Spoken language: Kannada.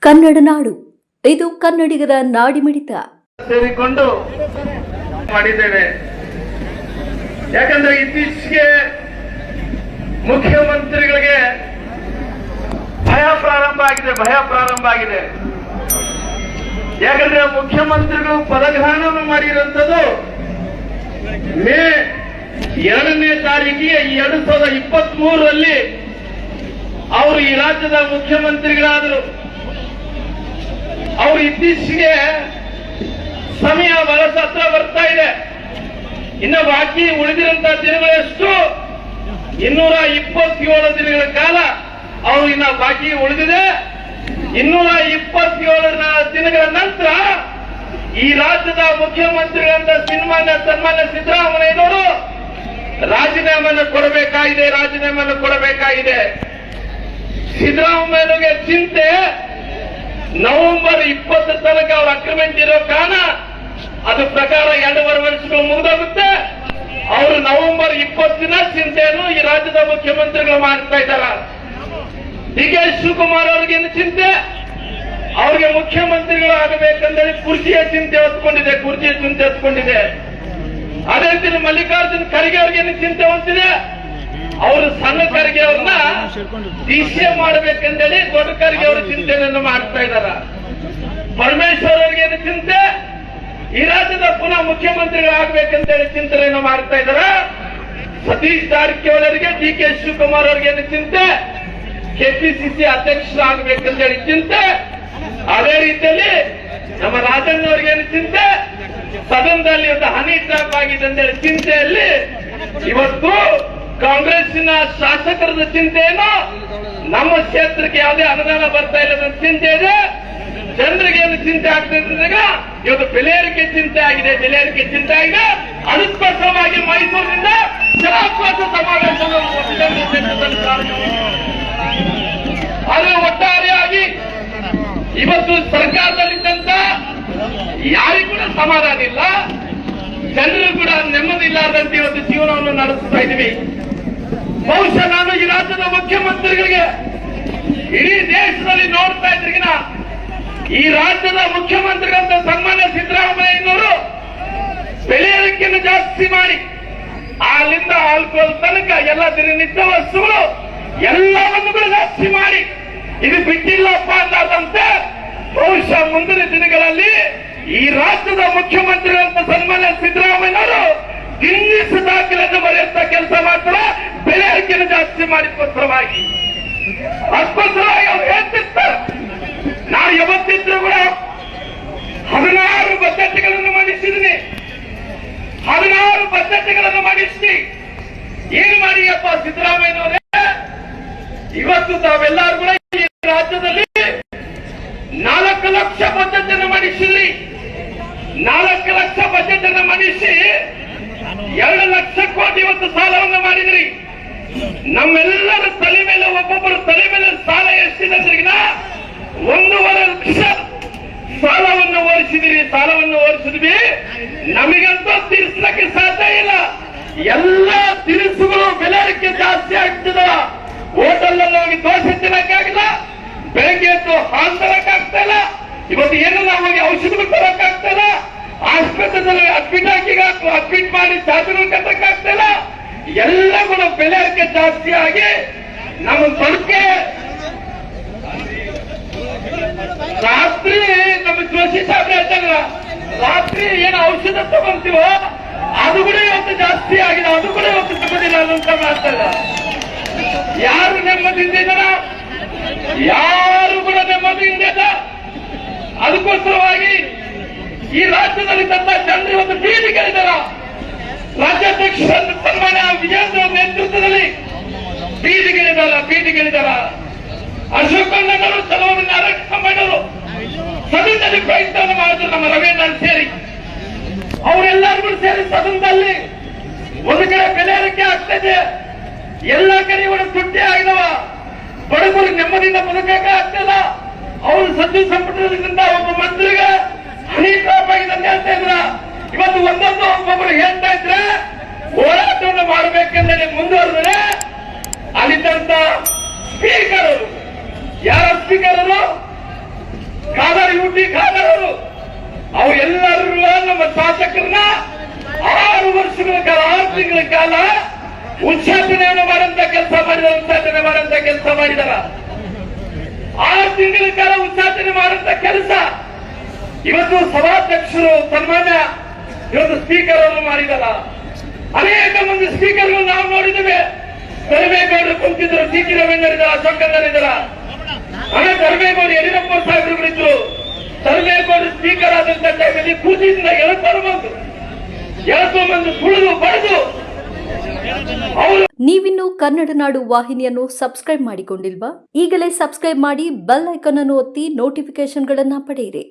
ಕನ್ನಡ ನಾಡು, ಇದು ಕನ್ನಡಿಗರ ನಾಡಿಮಿಡಿತ. ಸೇರಿಕೊಂಡು ಮಾಡಿದ್ದೇವೆ. ಯಾಕಂದ್ರೆ ಇತ್ತೀಚೆಗೆ ಮುಖ್ಯಮಂತ್ರಿಗಳಿಗೆ ಭಯ ಪ್ರಾರಂಭ ಆಗಿದೆ. ಯಾಕಂದ್ರೆ ಮುಖ್ಯಮಂತ್ರಿಗಳು ಪದಗ್ರಹಣವನ್ನು ಮಾಡಿರುವಂತದ್ದು ಮೇ 2ನೇ ತಾರೀಕಿಗೆ 2023ರಲ್ಲಿ ಅವರು ಈ ರಾಜ್ಯದ ಮುಖ್ಯಮಂತ್ರಿಗಳಾದರು. ಅವರು ಇತ್ತೀಚೆಗೆ ಸಮಯ ಬಹಳ ಹತ್ರ ಬರ್ತಾ ಇದೆ. ಇನ್ನು ಬಾಕಿ ಉಳಿದಿರುವಂತಹ ದಿನಗಳೆಷ್ಟು? 227 ದಿನಗಳ ಕಾಲ ಅವರು ಇನ್ನ ಬಾಕಿ ಉಳಿದಿದೆ. 227 ದಿನಗಳ ನಂತರ ಈ ರಾಜ್ಯದ ಮುಖ್ಯಮಂತ್ರಿಗಳಂತ ಸನ್ಮಾನ್ಯ ಸಿದ್ದರಾಮಯ್ಯನವರು ರಾಜೀನಾಮೆಯನ್ನು ಕೊಡಬೇಕಾಗಿದೆ. ಸಿದ್ದರಾಮಯ್ಯನಿಗೆ ಚಿಂತೆ ನವೆಂಬರ್ 20 ತನಕ ಅವ್ರ ಅಗ್ರಿಮೆಂಟ್ ಇರೋ ಕಾರಣ ಅದು ಪ್ರಕಾರ 2.5 ವರ್ಷಗಳು ಮುಗಿದೋಗುತ್ತೆ. ಅವರು ನವೆಂಬರ್ 20 ಚಿಂತೆಯನ್ನು ಈ ರಾಜ್ಯದ ಮುಖ್ಯಮಂತ್ರಿಗಳು ಮಾಡ್ತಾ ಇದ್ದಾರೆ. ಡಿ.ಕೆ. ಶಿವಕುಮಾರ್ ಅವ್ರಿಗೇನು ಚಿಂತೆ? ಅವ್ರಿಗೆ ಮುಖ್ಯಮಂತ್ರಿಗಳು ಆಗಬೇಕಂದ್ರೆ ಕುರ್ಚಿಯ ಚಿಂತೆ ಹೊತ್ಕೊಂಡಿದೆ. ಅದೇ ರೀತಿ ಮಲ್ಲಿಕಾರ್ಜುನ್ ಖರ್ಗೆ ಅವ್ರಿಗೇನು ಚಿಂತೆ ಹೊಂದಿದೆ? ಅವರು ಸಣ್ಣ ಖರ್ಗೆ ಅವ್ರನ್ನ ಡಿಸಿಎಂ ಮಾಡಬೇಕಂತೇಳಿ ದೊಡ್ಡ ಖರ್ಗೆ ಅವರ ಚಿಂತನೆಯನ್ನು ಮಾಡ್ತಾ ಇದ್ದಾರೆ. ಪರಮೇಶ್ವರ್ ಅವ್ರಿಗೇನು ಚಿಂತೆ? ಈ ರಾಜ್ಯದ ಪುನಃ ಮುಖ್ಯಮಂತ್ರಿಗಳಾಗಬೇಕಂತೇಳಿ ಚಿಂತನೆಯನ್ನು ಮಾಡ್ತಾ ಇದ್ದಾರೆ. ಸತೀಶ್ ಜಾರಕಿಹೊಳಿ ಅವರಿಗೆ, ಡಿ.ಕೆ. ಶಿವಕುಮಾರ್ ಅವ್ರಿಗೇನು ಚಿಂತೆ? ಕೆಪಿಸಿಸಿ ಅಧ್ಯಕ್ಷರಾಗಬೇಕಂತೇಳಿ ಚಿಂತೆ. ಅದೇ ರೀತಿಯಲ್ಲಿ ನಮ್ಮ ರಾಜಣ್ಣ ಅವ್ರಿಗೇನು ಚಿಂತೆ? ಸದನದಲ್ಲಿ ಒಂದು ಹನಿ ಟ್ರಾಪ್ ಆಗಿದೆ ಅಂತೇಳಿ ಚಿಂತೆಯಲ್ಲಿ ಇವತ್ತು ಕಾಂಗ್ರೆಸ್ಸಿನ ಶಾಸಕರದ ಚಿಂತೆ ಏನು? ನಮ್ಮ ಕ್ಷೇತ್ರಕ್ಕೆ ಯಾವುದೇ ಅನುದಾನ ಬರ್ತಾ ಇಲ್ಲ ಅನ್ನೋ ಚಿಂತೆ ಇದೆ. ಜನರಿಗೆ ಏನು ಚಿಂತೆ ಆಗ್ತಿದ್ದಾಗ ಇವತ್ತು ಬೆಲೆ ಏರಿಕೆ ಚಿಂತೆ ಆಗಿದೆ. ಅದಕ್ಕೋಸ್ಕರವಾಗಿ ಮೈಸೂರಿನಿಂದ ಜನಾಕ್ರೋಶ ಸಮಾವೇಶ ಅದು ಒಟ್ಟಾರೆಯಾಗಿ ಇವತ್ತು ಸರ್ಕಾರದಲ್ಲಿದ್ದಂತ ಯಾರಿಗೂ ಕೂಡ ಸಮಾಧಾನ ಇಲ್ಲ, ಜನರು ಕೂಡ ನೆಮ್ಮದಿ ಇಲ್ಲಾರ್ದಂತೆ ಇವತ್ತು ಜೀವನವನ್ನು ನಡೆಸ್ತಾ ಇದ್ದೀವಿ. ಬಹುಶಃ ನಾನು ಈ ರಾಜ್ಯದ ಮುಖ್ಯಮಂತ್ರಿಗಳಿಗೆ ಇಡೀ ದೇಶದಲ್ಲಿ ನೋಡ್ತಾ ಇದ್ರಿಗಿನ ಈ ರಾಜ್ಯದ ಮುಖ್ಯಮಂತ್ರಿಗಳಂತ ಸನ್ಮಾನ್ಯ ಸಿದ್ದರಾಮಯ್ಯನವರು ಬೆಲೆ ಏರಿಕೆಯನ್ನು ಜಾಸ್ತಿ ಮಾಡಿ ಹಾಲಿಂದ ಆಲ್ಕೋಹಾಲ್ ತನಕ ಎಲ್ಲ ದಿನನಿತ್ಯ ವಸ್ತುಗಳು ಎಲ್ಲವನ್ನು ಕೂಡ ಜಾಸ್ತಿ ಮಾಡಿ ಇದು ಬಿಟ್ಟಿಲ್ಲಪ್ಪ ಅಂದಂತೆ ಬಹುಶಃ ಮುಂದಿನ ದಿನಗಳಲ್ಲಿ ಈ ರಾಜ್ಯದ ಮುಖ್ಯಮಂತ್ರಿಗಳಂತ ಸನ್ಮಾನ್ಯ ಸಿದ್ದರಾಮಯ್ಯನವರು ಗಿನ್ನಿಸ್ ದಾಖಲೆಯನ್ನು ಬರೆಯುವಂತ ಕೆಲಸ ಮಾಡ್ತಾರೆ. ಬೆಲೆ ಏರಿಕೆಯನ್ನು ಜಾಸ್ತಿ ಮಾಡಿಕೋಸ್ಕರವಾಗಿ ಅವ್ರು ಹೇಳ್ತಿರ್ತಾರೆ. ನಾವು ಯಾವತ್ತಿದ್ರು ಕೂಡ 16 ಬಜೆಟ್ಗಳನ್ನು ಮಂಡಿಸಿದ್ದೀನಿ. 16 ಬಜೆಟ್ಗಳನ್ನು ಮಂಡಿಸಿ ಏನು ಮಾಡಿಯಪ್ಪ ಸಿದ್ದರಾಮಯ್ಯನವರೇ? ಇವತ್ತು ತಾವೆಲ್ಲರೂ ಕೂಡ ಈ ರಾಜ್ಯದಲ್ಲಿ 4 ಲಕ್ಷ ಬಜೆಟ್ ಅನ್ನು ಮಂಡಿಸಿದ್ರಿ. 4 ಲಕ್ಷ ಬಜೆಟ್ ಅನ್ನು ಮಂಡಿಸಿ 2 ಲಕ್ಷ ಕೋಟಿ ಇವತ್ತು ಸಾಲವನ್ನು ಮಾಡಿದ್ರಿ. ನಮ್ಮೆಲ್ಲರ ತಲೆ ಮೇಲೆ ಒಬ್ಬೊಬ್ಬರ ತಲೆ ಮೇಲೆ ಸಾಲ ಎಷ್ಟಿದೆ? 1.5 ಲಕ್ಷ ಸಾಲವನ್ನು ಓಡಿಸಿದ್ವಿ. ನಮಗಂತೂ ತೀರಿಸಲಿಕ್ಕೆ ಸಾಧ್ಯ ಇಲ್ಲ. ಎಲ್ಲ ತಿನಿಸುಗಳು ಬೆಲೆ ಏರಿಕೆ ಜಾಸ್ತಿ ಆಗ್ತದ. ಹೋಟೆಲ್ ಅಲ್ಲಿ ಹೋಗಿ ದೋಸೆ ತಿನ್ನಕ್ಕಾಗಿಲ್ಲ, ಬೆಳಗ್ಗೆ ಎದ್ದು ಹಾಲು ತರಕ್ಕಾಗ್ತಾ ಇಲ್ಲ, ಇವತ್ತು ಏನು ನಾವು ಹೋಗಿ ಔಷಧಿಗಳು ತರಕ್ಕಾಗ್ತಾ ಇಲ್ಲ, ಆಸ್ಪತ್ರೆಯಲ್ಲಿ ಅಡ್ಮಿಟ್ ಮಾಡಿ ಚಾರ್ಜ್ಗಳು ಕಟ್ಟಕ್ಕಾಗ್ತಾ ಇಲ್ಲ. ಎಲ್ಲ ಕೂಡ ಬೆಲೆ ಏರಿಕೆ ಜಾಸ್ತಿ ಆಗಿ ನಮ್ಮ ಬದುಕೆ ರಾತ್ರಿ ನಮ್ಮ ಜೋಶಿ ಸಾಹೇಬ್ರೆ ಹೇಳ್ತಾರ, ರಾತ್ರಿ ಏನು ಔಷಧ ತಗೊಂತೀವೋ ಅದು ಕೂಡ ಇವತ್ತು ಜಾಸ್ತಿ ಆಗಿದೆ, ಅದು ಕೂಡ ಇವತ್ತು ತಗೋದಿಲ್ಲ ಅಂತ ಮಾಡ್ತಾರೆ. ಯಾರು ನೆಮ್ಮದಿಯಿಂದ ಇದ್ದಾರ? ಯಾರು ಕೂಡ ನೆಮ್ಮದಿಯಿಂದ ಇಲ್ಲ. ಅದಕ್ಕೋಸ್ಕರವಾಗಿ ಈ ರಾಜ್ಯದಲ್ಲಿ ತನ್ನ ಜನರು ಇವತ್ತು ಬೀದಿಗಳಿದ್ದಾರ. ರಾಜ್ಯಾಧ್ಯಕ್ಷ ಸನ್ಮಾನ್ಯ ವಿಜೇಂದ್ರ ನೇತೃತ್ವದಲ್ಲಿ ಬೀದಿಗಳಿದ್ದಾರ. ಅಶೋಕಣ್ಣನವರು, ಕೆಲವರು ನಾರಾಯಣ ಸ್ವಾಮಿಯವರು ಸದನದಲ್ಲಿ ಪ್ರಯತ್ನವನ್ನು ಮಾಡಿದ್ರು. ನಮ್ಮ ರವೀಂದ್ರ ಸೇರಿ ಅವರೆಲ್ಲರಿಗೂ ಸೇರಿ ಸದನದಲ್ಲಿ ಒಂದು ಕಡೆ ಬೆಲೆ ಏರಿಕೆ ಆಗ್ತದೆ, ಎಲ್ಲ ಕಡೆ ಇವರ ತುಟ್ಟಿ ಆಗಿದವ, ಬಡವರು ನೆಮ್ಮದಿಯಿಂದ ಬದುಕಕ್ಕೆ ಆಗ್ತಿಲ್ಲ. ಅವರು ಸಚಿವ ಸಂಪುಟದಿಂದ ಒಬ್ಬ ಮಂತ್ರಿಗೆ ಹನಿ ಡ್ರಾಪ್ ಆಗಿದೆ ಅಂತ ಹೇಳ್ತಾ ಇದ್ರ. ಇವತ್ತು ಒಬ್ಬೊಬ್ಬರು ಹೇಳ್ತಾ ಇದ್ರೆ ಹೋರಾಟವನ್ನು ಮಾಡಬೇಕೆಂದರೆ ಮುಂದುವರೆದರೆ ಅಲ್ಲಿದ್ದಂತ ಸ್ಪೀಕರ್ ಅವರು, ಯಾರ ಸ್ಪೀಕರ್ ಅವರು? ಶಾಸಕರನ್ನ 6 ವರ್ಷಗಳ ಕಾಲ 6 ತಿಂಗಳ ಕಾಲ ಉಚ್ಚಾಟನೆಯನ್ನು ಮಾಡುವಂತ ಕೆಲಸ ಮಾಡಿದಾರ 6 ತಿಂಗಳ ಕಾಲ ಉಚ್ಚಾಟನೆ ಮಾಡುವಂತ ಕೆಲಸ ಇವತ್ತು ಸಭಾಧ್ಯಕ್ಷರು ಸನ್ಮಾನ್ಯ ಇವತ್ತು ಸ್ಪೀಕರ್ ಅವರು ಮಾಡಿದಾರ. ಅನೇಕ ಮಂದಿ ಸ್ಪೀಕರ್ಗಳು ನಾವು ನೋಡಿದ್ದೇವೆ. ಧರ್ಮೇಗೌಡರು ಕುಂತಿದ್ರು, ಸಿ ಟಿ ರವೀಂದ್ರಿದ್ದಾರೆ, ಅಶೋಕಂದರಿದ್ದಾರ, ಧರ್ಮೇಗೌಡ ಯಡಿಯೂರಪ್ಪ ಸಾಹೇಬರಿದ್ರು. ಧರ್ಮೇಗೌಡರು ಸ್ಪೀಕರ್ ಆದಂತ ಟೈಮಲ್ಲಿ ಕೂತಿಯಿಂದ ಎಳತು ಮಂದಿ ತುಳಿದು ಬಡಿದು ಅವರು. ನೀವಿನ್ನು ಕನ್ನಡ ನಾಡು ವಾಹಿನಿಯನ್ನು ಸಬ್ಸ್ಕ್ರೈಬ್ ಮಾಡಿಕೊಂಡಿಲ್ವಾ? ಈಗಲೇ ಸಬ್ಸ್ಕ್ರೈಬ್ ಮಾಡಿ ಬೆಲ್ ಐಕಾನ್ ಅನ್ನು ಒತ್ತಿ ನೋಟಿಫಿಕೇಶನ್ಗಳನ್ನ ಪಡೆಯಿರಿ.